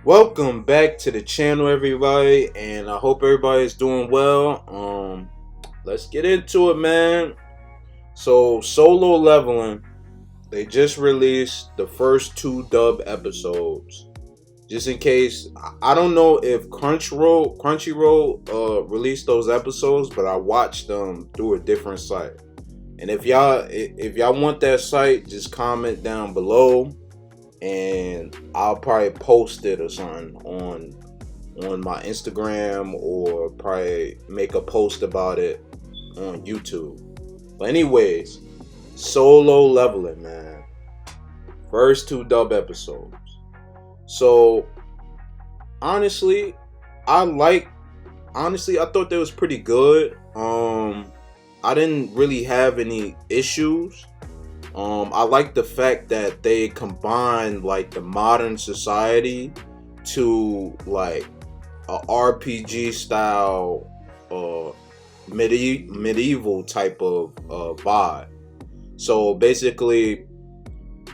Welcome back to the channel, everybody, and I hope everybody is doing well. Let's get into it, man. So, Solo Leveling, they just released the first two dub episodes. Just in case, I don't know if Crunchyroll released those episodes, but I watched them through a different site. And if y'all want that site, just comment down below and I'll probably post it or something on my Instagram, or probably make a post about it on YouTube. But anyways, Solo Leveling, man. First two dub episodes. So honestly, I thought they was pretty good. I didn't really have any issues. I like the fact that they combined like the modern society to like a RPG style, medieval type of vibe. So basically,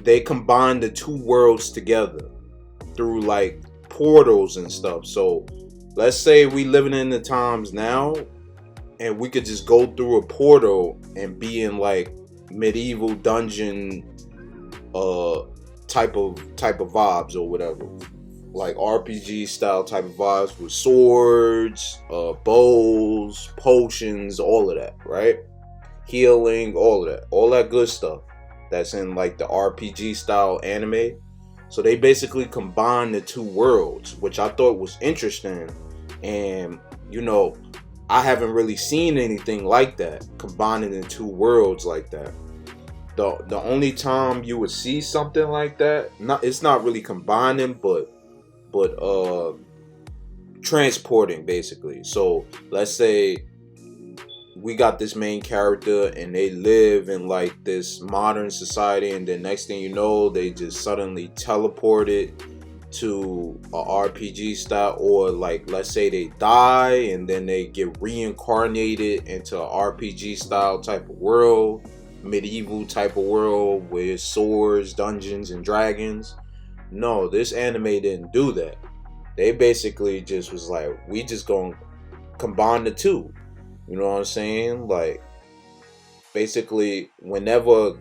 they combined the two worlds together through like portals and stuff. So let's say we living in the times now, and we could just go through a portal and be in like medieval dungeon type of vibes or whatever, like RPG style type of vibes with swords, bows, potions, all of that, right? Healing, all that good stuff that's in like the RPG style anime. So they basically combined the two worlds, which I thought was interesting. And you know, I haven't really seen anything like that, combining the two worlds like that. The only time you would see something like that, it's not really combining, but transporting basically. So let's say we got this main character and they live in like this modern society, and then next thing you know, they just suddenly teleported to a RPG style, or like let's say they die and then they get reincarnated into a RPG style type of world, medieval type of world with swords, dungeons, and dragons. No, this anime didn't do that. They basically just was like, we just gonna combine the two. You know what I'm saying? Like basically, whenever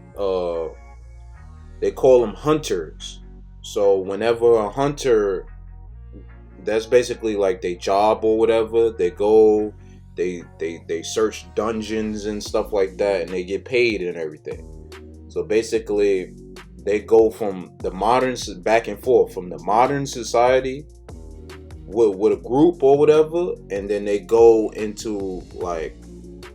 they call them hunters. So whenever a hunter, that's basically like their job or whatever, they go, they search dungeons and stuff like that, and they get paid and everything. So basically, they go from the modern, back and forth from the modern society with a group or whatever, and then they go into like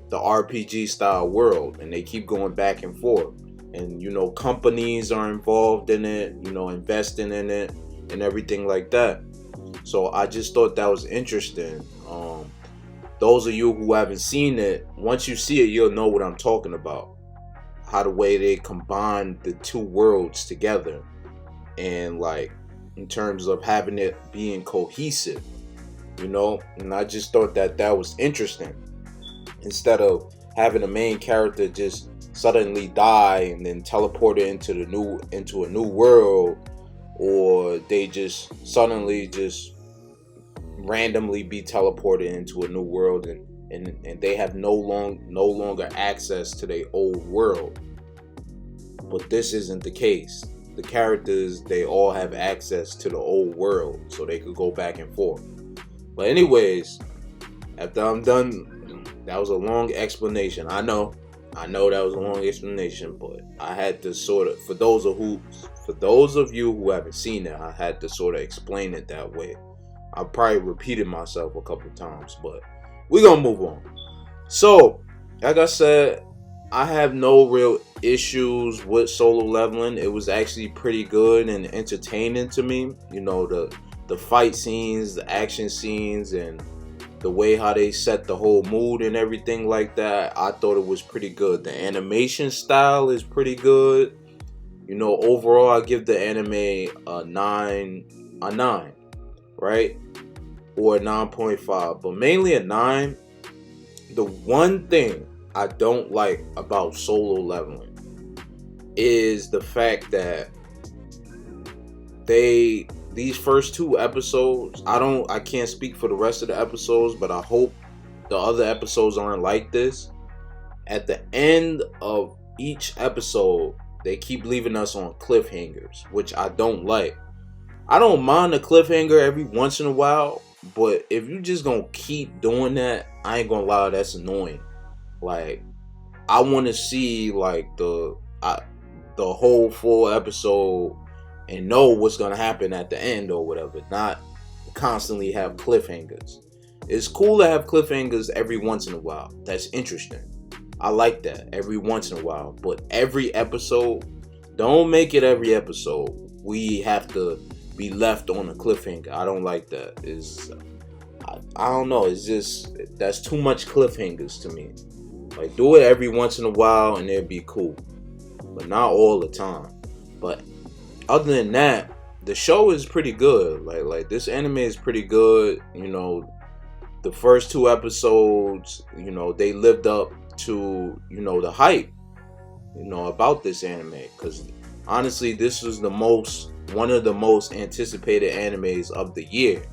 the RPG style world, and they keep going back and forth. And you know, companies are involved in it, you know, investing in it and everything like that. So I just thought that was interesting. Those of you who haven't seen it, once you see it, you'll know what I'm talking about. How the way they combine the two worlds together, and like in terms of having it being cohesive, you know. And I just thought that that was interesting. Instead of having a main character just suddenly die and then teleport into a new world, or they just suddenly just randomly be teleported into a new world, and they have no longer access to their old world. But this isn't the case. The characters, they all have access to the old world, so they could go back and forth. But anyways, after I'm done, that was a long explanation. I know that was a long explanation, but I had to sort of, for those of you who haven't seen it, I had to sort of explain it that way. I probably repeated myself a couple times, but we're gonna move on. So, like I said, I have no real issues with Solo Leveling. It was actually pretty good and entertaining to me. You know, the fight scenes, the action scenes, and the way how they set the whole mood and everything like that, I thought it was pretty good. The animation style is pretty good. You know, overall, I give the anime a 9, right? Or a 9.5, but mainly a 9. The one thing I don't like about Solo Leveling is the fact that they these first 2 episodes, I can't speak for the rest of the episodes, but I hope the other episodes aren't like this. At the end of each episode, they keep leaving us on cliffhangers, which I don't like. I don't mind a cliffhanger every once in a while, but if you just gonna keep doing that, I ain't gonna lie, that's annoying. Like, I want to see like the whole full episode and know what's gonna happen at the end or whatever. Not constantly have cliffhangers. It's cool to have cliffhangers every once in a while. That's interesting. I like that every once in a while. But every episode, don't make it every episode we have to be left on a cliffhanger. I don't like that. I don't know. It's just, that's too much cliffhangers to me. Like, do it every once in a while and it'd be cool, but not all the time. But other than that, the show is pretty good. Like this anime is pretty good. You know, the first 2 episodes, you know, they lived up to, you know, the hype, you know, about this anime. Because honestly, this was one of the most anticipated animes of the year.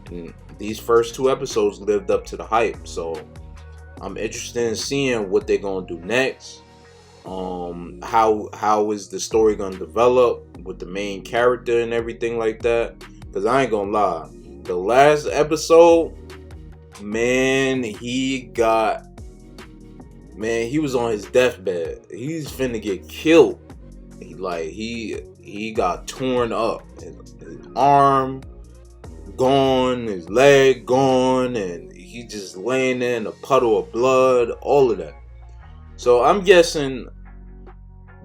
And these first 2 episodes lived up to the hype. So I'm interested in seeing what they're gonna do next. How is the story gonna develop with the main character and everything like that? Because I ain't gonna lie, the last episode, man, he was on his deathbed. He's finna get killed. He got torn up. His arm gone, his leg gone, and he just laying there in a puddle of blood, all of that. So I'm guessing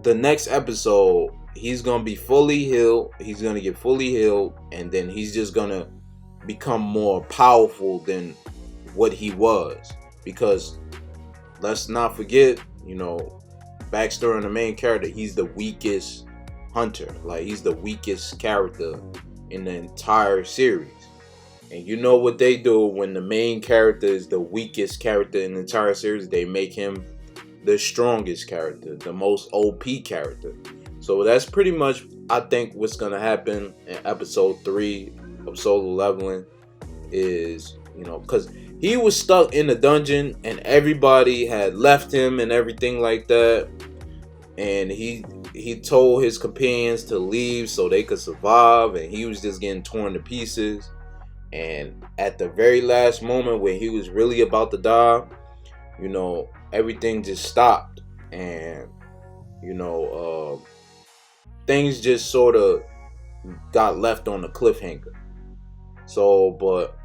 the next episode, he's gonna be fully healed. He's gonna get fully healed, and then he's just gonna become more powerful than what he was. Because let's not forget, you know, backstory on the main character, he's the weakest hunter. Like, he's the weakest character in the entire series. And you know what they do when the main character is the weakest character in the entire series? They make him the strongest character, the most OP character. So that's pretty much, I think, what's going to happen in episode 3 of Solo Leveling is, you know, because he was stuck in the dungeon and everybody had left him and everything like that. And he told his companions to leave so they could survive, and he was just getting torn to pieces. And at the very last moment when he was really about to die, you know, everything just stopped, and you know, things just sort of got left on the cliffhanger. So, but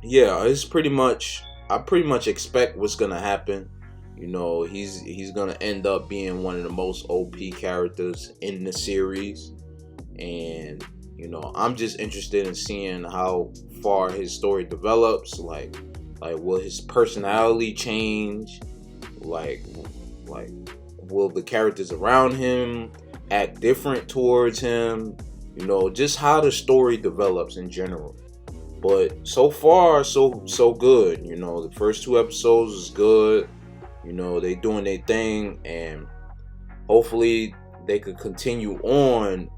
yeah, it's pretty much, I pretty much expect what's gonna happen. You know, he's gonna end up being one of the most OP characters in the series, and you know, I'm just interested in seeing how far his story develops. Like will his personality change? Like will the characters around him act different towards him? You know, just how the story develops in general. But so far, so good. You know, the first 2 episodes is good. You know, they doing their thing, and hopefully they could continue on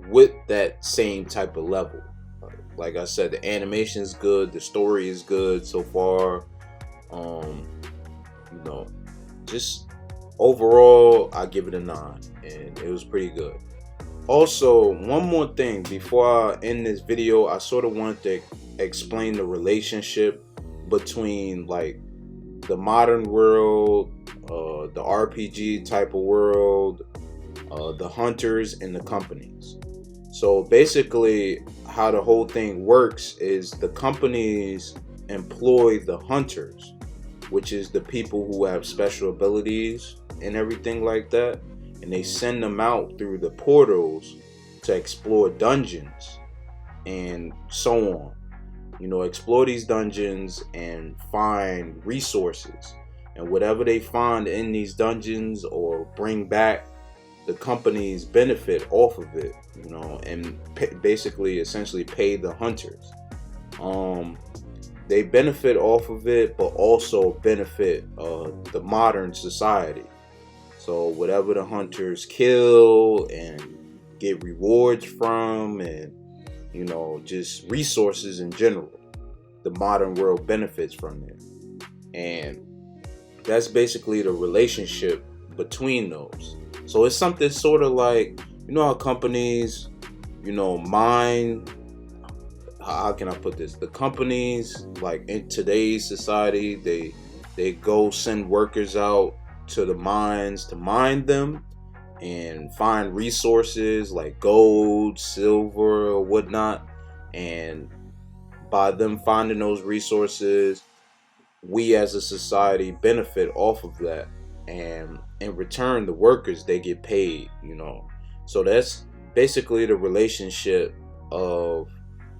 with that same type of level. Like I said, the animation is good, the story is good so far. You know, just overall, I give it a 9, and it was pretty good. Also, one more thing before I end this video, I sort of wanted to explain the relationship between like the modern world, the RPG type of world, the hunters, and the companies. So basically, how the whole thing works is the companies employ the hunters, which is the people who have special abilities and everything like that, and they send them out through the portals to explore dungeons and so on. You know, explore these dungeons and find resources, and whatever they find in these dungeons or bring back, the companies benefit off of it, you know, and basically essentially pay the hunters. They benefit off of it, but also benefit the modern society. So whatever the hunters kill and get rewards from, and just resources in general. The modern world benefits from it, and that's basically the relationship between those. So it's something sort of like, how companies, mine. How can I put this? The companies, like in today's society, they go send workers out to the mines to mine them and find resources like gold, silver, or whatnot. And by them finding those resources, we as a society benefit off of that. And in return, the workers, they get paid, So that's basically the relationship of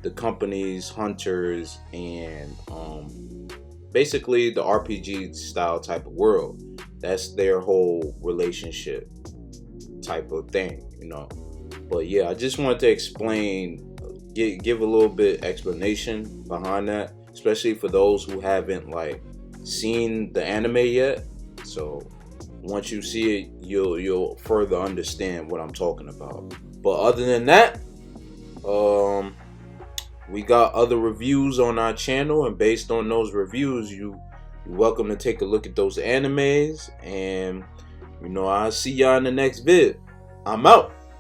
the companies, hunters, and basically the RPG style type of world. That's their whole relationship type of thing, But yeah, I just wanted to explain, give a little bit explanation behind that, especially for those who haven't seen the anime yet. So once you see it, you'll further understand what I'm talking about. But other than that, we got other reviews on our channel, and based on those reviews, you're welcome to take a look at those animes. And I'll see y'all in the next vid. I'm out.